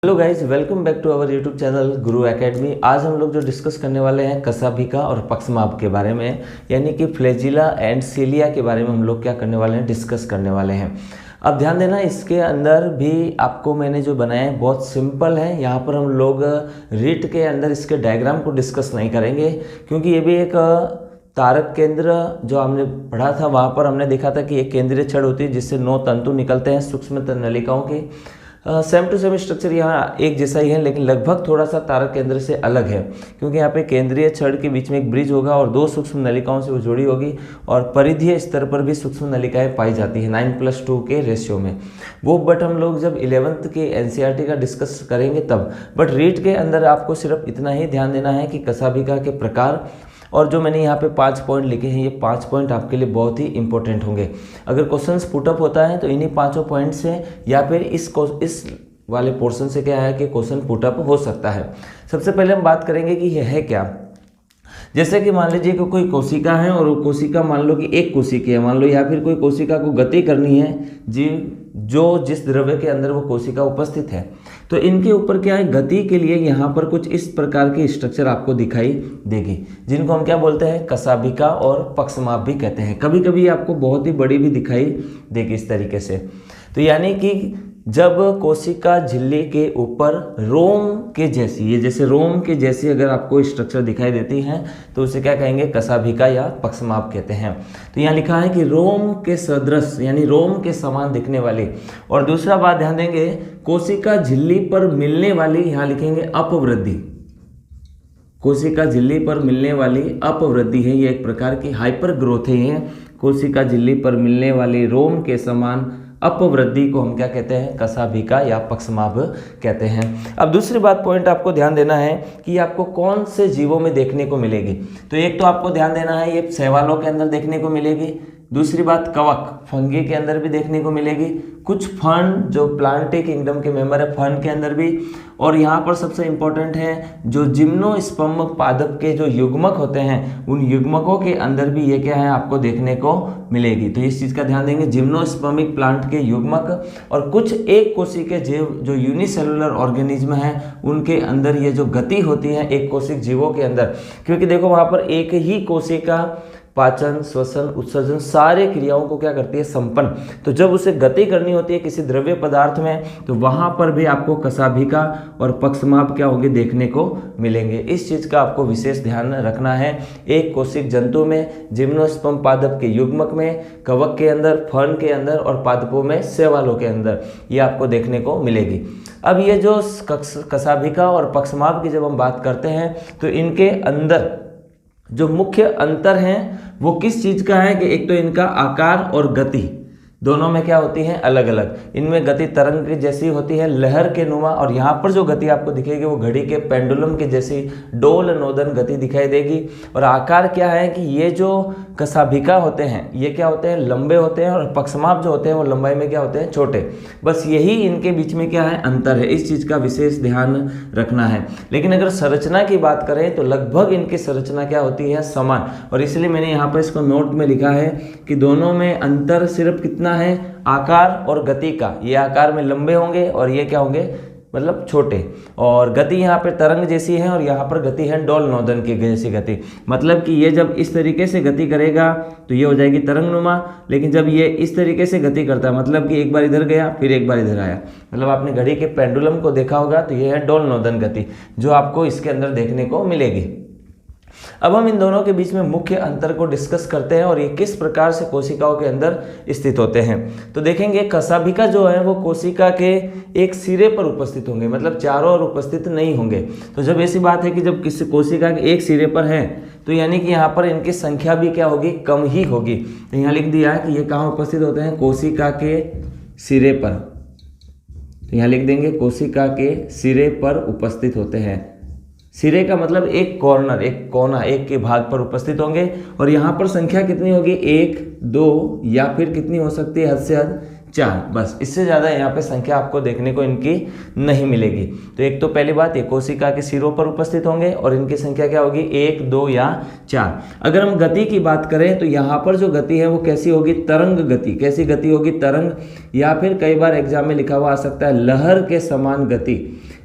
Hello guys, welcome back to our YouTube channel Guru Academy. आज हम लोग जो डिस्कस करने वाले हैं कसाभिका और पक्समाप के बारे में, यानी कि फ्लैजिला एंड सीलिया के बारे में हम लोग क्या करने वाले हैं, डिस्कस करने वाले हैं। अब ध्यान देना, इसके अंदर भी आपको मैंने जो बनाया है बहुत सिंपल है। यहाँ पर हम लोग रीट के अंदर इसके डायग्राम को डिस्कस नहीं करेंगे, क्योंकि ये भी एक तारक केंद्र जो हमने पढ़ा था वहाँ पर हमने देखा था कि एक केंद्रीय छड़ होती है जिससे 9 तंतु निकलते हैं सूक्ष्म नलिकाओं के। सेम टू सेम स्ट्रक्चर यहाँ एक जैसा ही है, लेकिन लगभग थोड़ा सा तारक केंद्र से अलग है, क्योंकि यहाँ पे केंद्रीय छड़ के बीच में एक ब्रिज होगा और 2 सूक्ष्म नलिकाओं से वो जुड़ी होगी, और परिधीय स्तर पर भी सूक्ष्म नलिकाएं पाई जाती है 9+2 के रेशियो में वो। बट हम लोग जब 11th के एनसीईआरटी का डिस्कस करेंगे तब। बट रीट के अंदर आपको सिर्फ इतना ही ध्यान देना है कि कसाभिका के प्रकार, और जो मैंने यहाँ पे 5 पॉइंट लिखे हैं, ये 5 पॉइंट आपके लिए बहुत ही इंपॉर्टेंट होंगे। अगर क्वेश्चंस पुटअप होता है तो इन्हीं 5 पॉइंट से या फिर इस वाले पोर्शन से क्या है कि क्वेश्चन पुटअप हो सकता है। सबसे पहले हम बात करेंगे कि यह है क्या। जैसे कि मान लीजिए कि कोई कोशिका है और वो कोशिका मान लो कि एक कोशिका है मान लो, या फिर कोई कोशिका को गति करनी है जिस द्रव्य के अंदर वो कोशिका उपस्थित है, तो इनके ऊपर क्या है, गति के लिए यहाँ पर कुछ इस प्रकार की स्ट्रक्चर आपको दिखाई देगी, जिनको हम क्या बोलते हैं, कसाभिका और पक्समाप भी कहते हैं। कभी कभी आपको बहुत ही बड़ी भी दिखाई देगी इस तरीके से। तो यानी कि जब कोशिका झिल्ली के ऊपर रोम के जैसी, ये जैसे रोम के जैसी अगर आपको स्ट्रक्चर दिखाई देती है तो उसे क्या कहेंगे, कसाभिका या पक्समाप कहते हैं। तो यहाँ लिखा है कि रोम के सदृश, यानी रोम के समान दिखने वाली। और दूसरा बात ध्यान देंगे, कोशिका झिल्ली पर मिलने वाली, यहाँ लिखेंगे अपवृद्धि। कोशिका झिल्ली पर मिलने वाली अपवृद्धि है, ये एक प्रकार की हाइपर ग्रोथ है। ये कोशिका झिल्ली पर मिलने वाली रोम के समान अपवृद्धि को हम क्या कहते हैं, कसाभिका या पक्समाप कहते हैं। अब दूसरी बात पॉइंट आपको ध्यान देना है कि आपको कौन से जीवों में देखने को मिलेगी। तो एक तो आपको ध्यान देना है ये शैवालों के अंदर देखने को मिलेगी। दूसरी बात कवक, फंगी के अंदर भी देखने को मिलेगी। कुछ फर्न जो प्लांट किंगडम के मेंबर है, फर्न के अंदर भी। और यहाँ पर सबसे इम्पोर्टेंट है जो जिम्नोस्पर्म पादप के जो युग्मक होते हैं, उन युग्मकों के अंदर भी ये क्या है, आपको देखने को मिलेगी। तो इस चीज़ का ध्यान देंगे, जिम्नोस्पर्मिक प्लांट के युग्मक। और कुछ एक कोशिकीय जीव जो यूनिसेलुलर ऑर्गेनिज्म है, उनके अंदर ये जो गति होती है एक कोशिक जीवों के अंदर, क्योंकि देखो वहाँ पर एक ही कोशिका पाचन, श्वसन, उत्सर्जन सारे क्रियाओं को क्या करती है, संपन्न। तो जब उसे गति करनी होती है किसी द्रव्य पदार्थ में, तो वहां पर भी आपको कसाभिका और पक्समाप क्या होंगे, देखने को मिलेंगे। इस चीज का आपको विशेष ध्यान रखना है। एक कोशिक जंतु में, जिम्नोस्पर्म पादप के युग्मक में, कवक के अंदर, फर्न के अंदर और पादपों में, शैवालों के अंदर, ये आपको देखने को मिलेगी। अब ये जो कसाभिका और पक्समाप की जब हम बात करते हैं तो इनके अंदर जो मुख्य अंतर है वो किस चीज का है कि एक तो इनका आकार और गति दोनों में क्या होती है, अलग अलग। इनमें गति तरंग की जैसी होती है, लहर के नुमा, और यहाँ पर जो गति आपको दिखेगी वो घड़ी के पेंडुलम के जैसी डोल नोदन गति दिखाई देगी। और आकार क्या है कि ये जो कसाभिका होते हैं ये क्या होते हैं, लंबे होते हैं, और पक्समाप जो होते हैं वो लंबाई में क्या होते हैं, छोटे। बस यही इनके बीच में क्या है, अंतर है। इस चीज़ का विशेष ध्यान रखना है। लेकिन अगर संरचना की बात करें तो लगभग इनकी संरचना क्या होती है, समान। और इसलिए मैंने यहाँ पर इसको नोट में लिखा है कि दोनों में अंतर सिर्फ कितना है, आकार और गति का। ये आकार में लंबे होंगे और ये क्या होंगे, मतलब छोटे। और गति यहाँ पे तरंग जैसी है और यहाँ पर गति है डोल नोदन की जैसी गति। मतलब कि ये जब इस तरीके से गति करेगा तो ये हो जाएगी तरंगनुमा, लेकिन जब ये इस तरीके से गति करता है, मतलब कि एक बार इधर गया फिर एक बार इधर आया, मतलब आपने घड़ी के पेंडुलम को देखा होगा, तो ये है डोल नोदन गति जो आपको इसके अंदर देखने को मिलेगी। अब हम इन दोनों के बीच में मुख्य अंतर को डिस्कस करते हैं और ये किस प्रकार से कोशिकाओं के अंदर स्थित होते हैं। तो देखेंगे कसाभिका जो है वो कोशिका के एक सिरे पर उपस्थित होंगे, मतलब चारों ओर उपस्थित नहीं होंगे। तो जब ऐसी बात है कि जब किसी कोशिका के एक सिरे पर है तो यानी कि यहाँ पर इनकी संख्या भी क्या होगी, कम ही होगी। तो यहाँ लिख दिया है कि ये कहाँ उपस्थित होते हैं, कोशिका के सिरे पर। तो यहाँ लिख देंगे कोशिका के सिरे पर उपस्थित होते हैं। सिरे का मतलब एक कॉर्नर, एक कोना, एक के भाग पर उपस्थित होंगे। और यहाँ पर संख्या कितनी होगी, 1, 2 या फिर कितनी हो सकती है, हद से हद 4, बस। इससे ज़्यादा यहाँ पे संख्या आपको देखने को इनकी नहीं मिलेगी। तो एक तो पहली बात, ये कोशिका के सिरों पर उपस्थित होंगे और इनकी संख्या क्या होगी, 1, 2 या 4। अगर हम गति की बात करें तो यहाँ पर जो गति है वो कैसी होगी, तरंग गति। कैसी गति होगी, तरंग, या फिर कई बार एग्जाम में लिखा हुआ आ सकता है लहर के समान गति।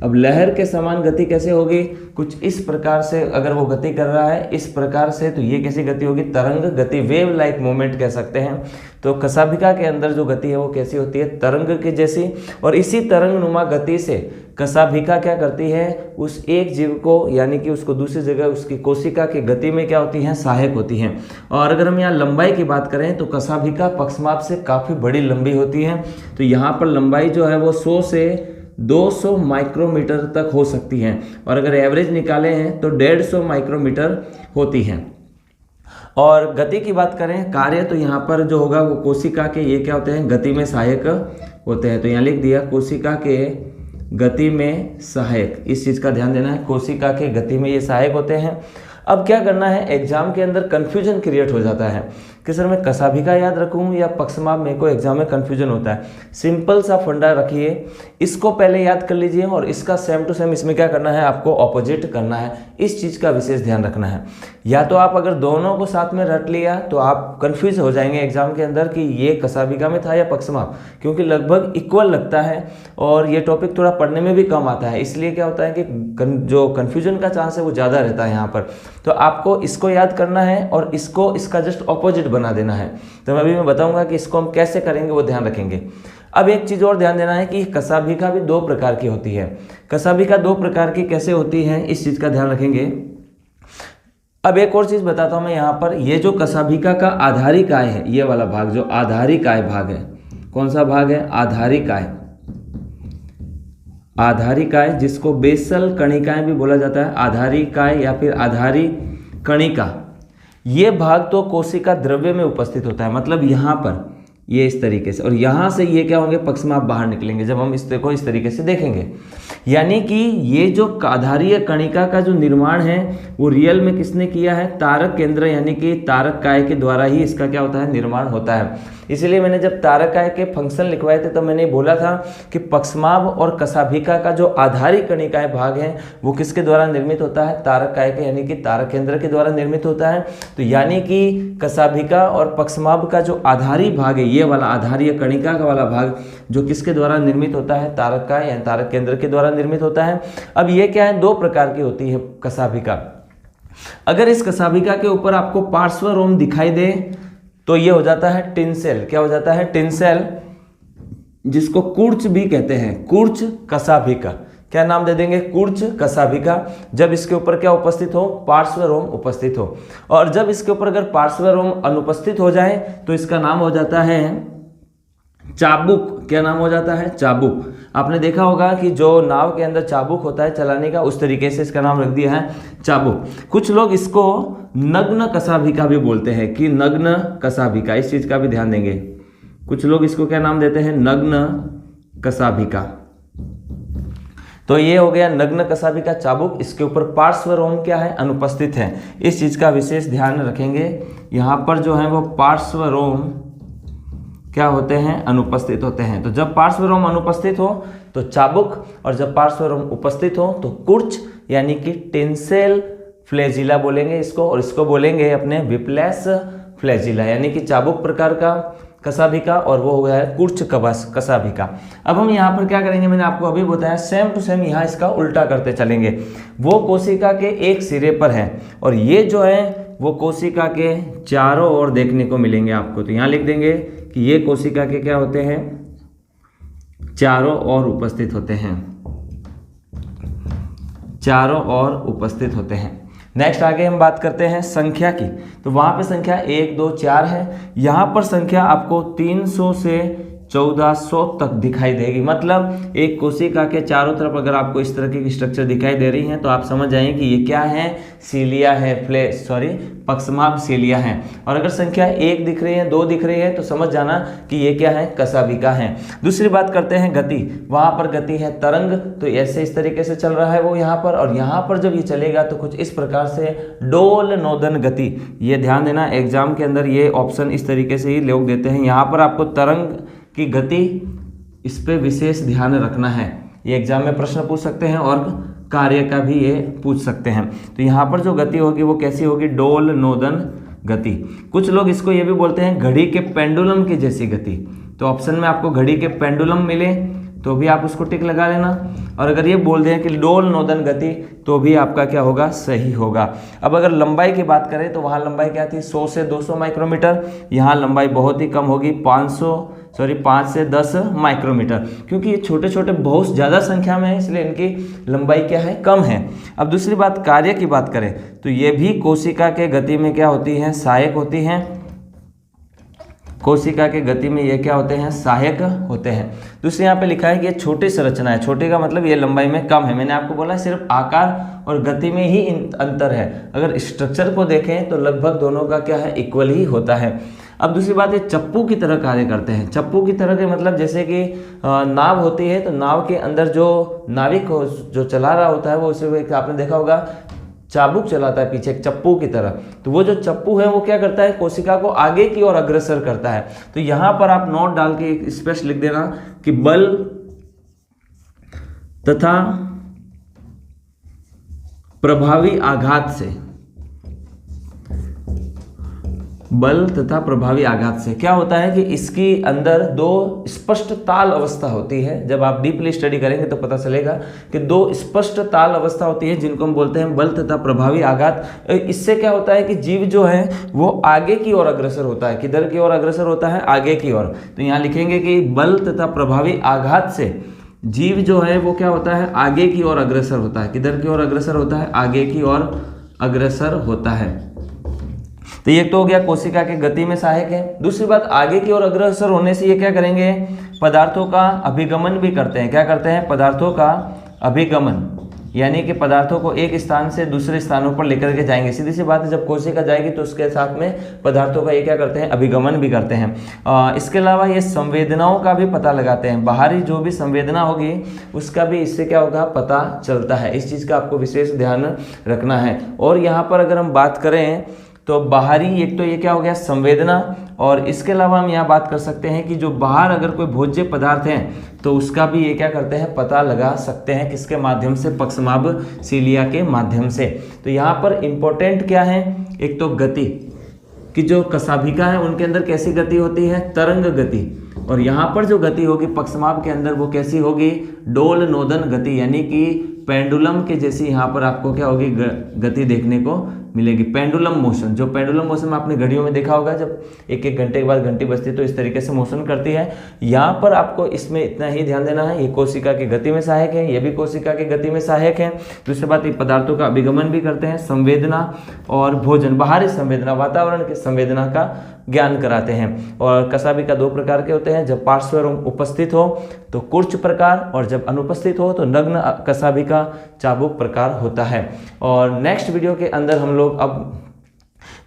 अब लहर के समान गति कैसे होगी, कुछ इस प्रकार से अगर वो गति कर रहा है इस प्रकार से, तो ये कैसी गति होगी, तरंग गति, वेव लाइक मूवमेंट कह सकते हैं। तो कशाभिका के अंदर जो गति है वो कैसी होती है, तरंग के जैसी। और इसी तरंग नुमा गति से कशाभिका क्या करती है, उस एक जीव को यानी कि उसको दूसरी जगह उसकी कोशिका की गति में क्या होती हैं, सहायक होती हैं। और अगर हम यहाँ लंबाई की बात करें तो कशाभिका पक्षमाप से काफ़ी बड़ी लंबी होती है। तो यहाँ पर लंबाई जो है वो 100 से 200 माइक्रोमीटर तक हो सकती है, और अगर एवरेज निकाले हैं तो 150 माइक्रोमीटर होती हैं। और गति की बात करें, कार्य, तो यहाँ पर जो होगा वो कोशिका के ये क्या होते हैं, गति में सहायक होते हैं। तो यहाँ लिख दिया कोशिका के गति में सहायक, इस चीज़ का ध्यान देना है, कोशिका के गति में ये सहायक होते हैं। अब क्या करना है, एग्जाम के अंदर कन्फ्यूजन क्रिएट हो जाता है कि सर मैं कशाभिका याद रखूं या पक्षमाप, मेरे को एग्जाम में कन्फ्यूजन होता है। सिंपल सा फंडा रखिए, इसको पहले याद कर लीजिए और इसका सेम टू सेम इसमें क्या करना है, आपको ऑपोजिट करना है। इस चीज़ का विशेष ध्यान रखना है। या तो आप अगर दोनों को साथ में रट लिया तो आप कन्फ्यूज हो जाएंगे एग्जाम के अंदर कि ये कशाभिका में था या पक्षमाप, क्योंकि लगभग इक्वल लगता है और ये टॉपिक थोड़ा पढ़ने में भी कम आता है। इसलिए क्या होता है कि जो कन्फ्यूजन का चांस है वो ज़्यादा रहता है यहाँ पर। तो आपको इसको याद करना है और इसको इसका जस्ट ऑपोजिट बना देना है। तो अभी मैं बताऊंगा कि इसको हम कैसे करेंगे, वो ध्यान रखेंगे। अब एक चीज़ और ध्यान देना है कि कशाभिका भी 2 प्रकार की होती है। कशाभिका 2 प्रकार की कैसे होती है, इस चीज़ का ध्यान रखेंगे। अब एक और चीज़ बताता हूँ मैं यहाँ पर, ये जो कशाभिका का आधारिकाय है, ये वाला भाग जो आधारिकाय भाग है, कौन सा भाग है, आधारिकाय। आधारिकाय जिसको बेसल कणिकाएं भी बोला जाता है, आधारिकाय या फिर आधारी कणिका, ये भाग तो कोशिका द्रव्य में उपस्थित होता है, मतलब यहाँ पर ये इस तरीके से, और यहाँ से ये क्या होंगे, पक्षमाप बाहर निकलेंगे जब हम इसको इस तरीके से देखेंगे। यानी कि ये जो आधारीय कणिका का जो निर्माण है वो रियल में किसने किया है, तारक केंद्र यानी कि तारक काय के द्वारा ही इसका क्या होता है, निर्माण होता है। इसलिए मैंने जब तारक काय के फंक्शन लिखवाए थे तो मैंने बोला था कि पक्षमाप और कशाभिका का जो आधारी कणिकाएं भाग है वो किसके द्वारा निर्मित होता है, तारक काय के यानी कि तारक केंद्र के द्वारा निर्मित होता है। तो यानी कि कशाभिका और पक्षमाप का जो आधारी भाग है, ये वाला आधारीय कणिका का वाला भाग जो किसके द्वारा निर्मित होता है, तारक काय या तारक केंद्र के द्वारा निर्मित होता है। अब ये क्या है, 2 प्रकार की होती है कशाभिका। अगर इस कशाभिका के ऊपर आपको पार्श्वरोम दिखाई दे तो ये हो जाता है टिन सेल। क्या हो जाता है, टिन सेल, जिसको कूर्च भी कहते हैं, कूर्च कशाभिका। क्या नाम दे देंगे, कूर्च कशाभिका। जब इसके ऊपर क्या उपस्थित हो, पार्श्वरोम उपस्थित हो। और जब इसके ऊपर अगर पार्श्वरोम अनुपस्थित हो जाए तो इसका नाम हो जाता है चाबुक। क्या नाम हो जाता है, चाबुक। आपने देखा होगा कि जो नाव के अंदर चाबुक होता है चलाने का, उस तरीके से इसका नाम रख दिया है चाबुक। कुछ लोग इसको नग्न कशाभिका भी बोलते हैं कि नग्न कशाभिका, इस चीज का भी ध्यान देंगे। कुछ लोग इसको क्या नाम देते हैं, नग्न कशाभिका। तो ये हो गया नग्न कशाभिका, चाबुक। इसके ऊपर पार्श्वरोम क्या है, अनुपस्थित है। इस चीज का विशेष ध्यान रखेंगे। यहाँ पर जो है वो पार्श्वरोम क्या होते हैं, अनुपस्थित होते हैं। तो जब पार्श्वरोम अनुपस्थित हो तो चाबुक, और जब पार्श्वरोम उपस्थित हो तो कुर्च यानी कि टेंसेल फ्लैजिला बोलेंगे इसको, और इसको बोलेंगे अपने विप्लेस फ्लैजिला, यानी कि चाबुक प्रकार का कशाभिका, और वो हो गया है कुर्च कशाभिका। अब हम यहाँ पर क्या करेंगे, मैंने आपको अभी बताया, सेम टू सेम यहाँ इसका उल्टा करते चलेंगे। वो कोशिका के एक सिरे पर है और ये जो है वो कोशिका के चारों ओर देखने को मिलेंगे आपको। तो यहाँ लिख देंगे कि ये कोशिका के क्या होते हैं, चारों ओर उपस्थित होते हैं, चारों ओर उपस्थित होते हैं। नेक्स्ट आगे हम बात करते हैं संख्या की। तो वहाँ पे संख्या 1, 2, 4 है। यहाँ पर संख्या आपको 300 से 1400 तक दिखाई देगी। मतलब एक कोशिका के चारों तरफ अगर आपको इस तरह की स्ट्रक्चर दिखाई दे रही है तो आप समझ जाएंगे कि ये क्या है, सीलिया है, पक्षमाप सीलिया है। और अगर संख्या 1 दिख रही है, 2 दिख रही है तो समझ जाना कि ये क्या है, कशाभिका है। दूसरी बात करते हैं गति। वहाँ पर गति है तरंग, तो ऐसे इस तरीके से चल रहा है वो यहाँ पर, और यहाँ पर जब ये चलेगा तो कुछ इस प्रकार से डोल नोदन गति। ये ध्यान देना, एग्जाम के अंदर ये ऑप्शन इस तरीके से ही लोग देते हैं। यहाँ पर आपको तरंग की गति, इस पे विशेष ध्यान रखना है। ये एग्जाम में प्रश्न पूछ सकते हैं और कार्य का भी ये पूछ सकते हैं। तो यहाँ पर जो गति होगी वो कैसी होगी, डोल नोदन गति। कुछ लोग इसको ये भी बोलते हैं घड़ी के पेंडुलम की जैसी गति। तो ऑप्शन में आपको घड़ी के पेंडुलम मिले तो भी आप उसको टिक लगा लेना। और अगर ये बोल दें कि डोल नोदन गति, तो भी आपका क्या होगा, सही होगा। अब अगर लंबाई की बात करें तो वहाँ लंबाई क्या थी, 100 से 200 माइक्रोमीटर। यहाँ लंबाई बहुत ही कम होगी, 5 से 10 माइक्रोमीटर, क्योंकि ये छोटे छोटे बहुत ज़्यादा संख्या में है, इसलिए इनकी लंबाई क्या है, कम है। अब दूसरी बात, कार्य की बात करें तो ये भी कोशिका के गति में क्या होती हैं, सहायक होती हैं। कोशिका के गति में ये क्या होते हैं, सहायक होते हैं। दूसरे यहाँ पे लिखा है कि ये छोटी संरचना है। छोटी का मतलब ये लंबाई में कम है। मैंने आपको बोला सिर्फ आकार और गति में ही अंतर है। अगर स्ट्रक्चर को देखें तो लगभग दोनों का क्या है, इक्वल ही होता है। अब दूसरी बात, ये चप्पू की तरह कार्य करते हैं। चप्पू की तरह के मतलब जैसे कि नाव होती है, तो नाव के अंदर जो नाविक जो चला रहा होता है वो उसे आपने देखा होगा चाबुक चलाता है पीछे, एक चप्पू की तरह। तो वो जो चप्पू है वो क्या करता है, कोशिका को आगे की ओर अग्रसर करता है। तो यहां पर आप नोट डाल के एक स्पेस लिख देना कि बल तथा प्रभावी आघात से, बल तथा प्रभावी आघात से क्या होता है कि इसकी अंदर दो स्पष्ट ताल अवस्था होती है। जब आप डीपली स्टडी करेंगे तो पता चलेगा कि दो स्पष्ट ताल अवस्था होती है, जिनको हम बोलते हैं बल तथा प्रभावी आघात। इससे क्या होता है कि जीव जो है वो आगे की ओर अग्रसर होता है। किधर की ओर अग्रसर होता है, आगे की ओर। तो यहाँ लिखेंगे कि बल तथा प्रभावी आघात से जीव जो है वो क्या होता है, आगे की ओर अग्रसर होता है। किधर की ओर अग्रसर होता है, आगे की ओर अग्रसर होता है। तो ये तो हो गया कोशिका के गति में सहायक है। दूसरी बात, आगे की ओर अग्रसर होने से ये क्या करेंगे, पदार्थों का अभिगमन भी करते हैं। क्या करते हैं, पदार्थों का अभिगमन, यानी कि पदार्थों को एक स्थान से दूसरे स्थानों पर लेकर के जाएंगे। सीधी सी बात है, जब कोशिका जाएगी तो उसके साथ में पदार्थों का ये क्या करते हैं, अभिगमन भी करते हैं। इसके अलावा ये संवेदनाओं का भी पता लगाते हैं। बाहरी जो भी संवेदना होगी उसका भी इससे क्या होगा, पता चलता है। इस चीज़ का आपको विशेष ध्यान रखना है। और यहाँ पर अगर हम बात करें तो बाहरी, एक तो ये क्या हो गया, संवेदना, और इसके अलावा हम यहाँ बात कर सकते हैं कि जो बाहर अगर कोई भोज्य पदार्थ हैं तो उसका भी ये क्या करते हैं, पता लगा सकते हैं। किसके माध्यम से, पक्षमाभ सीलिया के माध्यम से। तो यहाँ पर इंपॉर्टेंट क्या है, एक तो गति कि जो कशाभिका है उनके अंदर कैसी गति होती है, तरंग गति। और यहाँ पर जो गति होगी पक्षमाभ के अंदर वो कैसी होगी, डोल नोदन गति, यानी कि पेंडुलम के जैसी यहाँ पर आपको क्या होगी, गति देखने को मिलेगी। पेंडुलम मोशन, जो पेंडुलम मोशन आपने घड़ियों में देखा होगा, जब एक एक घंटे के बाद घंटी बजती है तो इस तरीके से मोशन करती है। यहाँ पर आपको इसमें इतना ही ध्यान देना है, ये कोशिका की गति में सहायक है, ये भी कोशिका की गति में सहायक है। दूसरी बात, ये पदार्थों का अभिगमन भी करते हैं, संवेदना और भोजन, बाहरी संवेदना, वातावरण की संवेदना का ज्ञान कराते हैं। और कशाभिका दो प्रकार के होते हैं, जब पार्श्व उपस्थित हो तो कुर्च प्रकार, और जब अनुपस्थित हो तो नग्न कशाभिका चाबुक प्रकार होता है। और नेक्स्ट वीडियो के अंदर हम लोग अब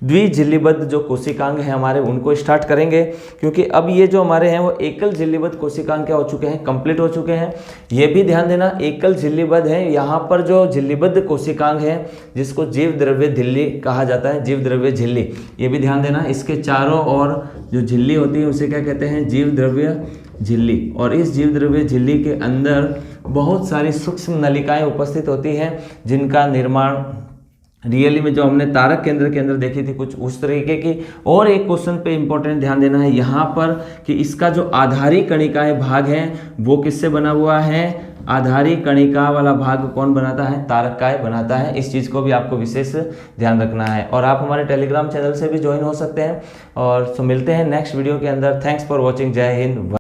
द्विझिल्लीबद्ध जो कोशिकांग है हमारे उनको स्टार्ट करेंगे, क्योंकि अब ये जो हमारे हैं वो एकल झिल्लीबद्ध कोशिकांग क्या हो चुके हैं, कंप्लीट हो चुके हैं। ये भी ध्यान देना, एकल झिल्लीबद्ध है। यहाँ पर जो झिल्लीबद्ध कोशिकांग है जिसको जीव द्रव्य झिल्ली कहा जाता है, जीव द्रव्य झिल्ली, ये भी ध्यान देना। इसके चारों ओर जो झिल्ली होती है उसे क्या कहते हैं, जीव द्रव्य झिल्ली। और इस जीव द्रव्य झिल्ली के अंदर बहुत सारी सूक्ष्म नलिकाएं उपस्थित होती हैं, जिनका निर्माण रियली में जो हमने तारक केंद्र के अंदर देखी थी कुछ उस तरीके की। और एक क्वेश्चन पे इंपॉर्टेंट ध्यान देना है यहाँ पर कि इसका जो आधारी कणिकाएं भाग है वो किससे बना हुआ है, आधारी कणिका वाला भाग कौन बनाता है, तारकाय बनाता है। इस चीज़ को भी आपको विशेष ध्यान रखना है। और आप हमारे टेलीग्राम चैनल से भी ज्वाइन हो सकते हैं। और मिलते हैं नेक्स्ट वीडियो के अंदर। Thanks for watching. जय हिंद।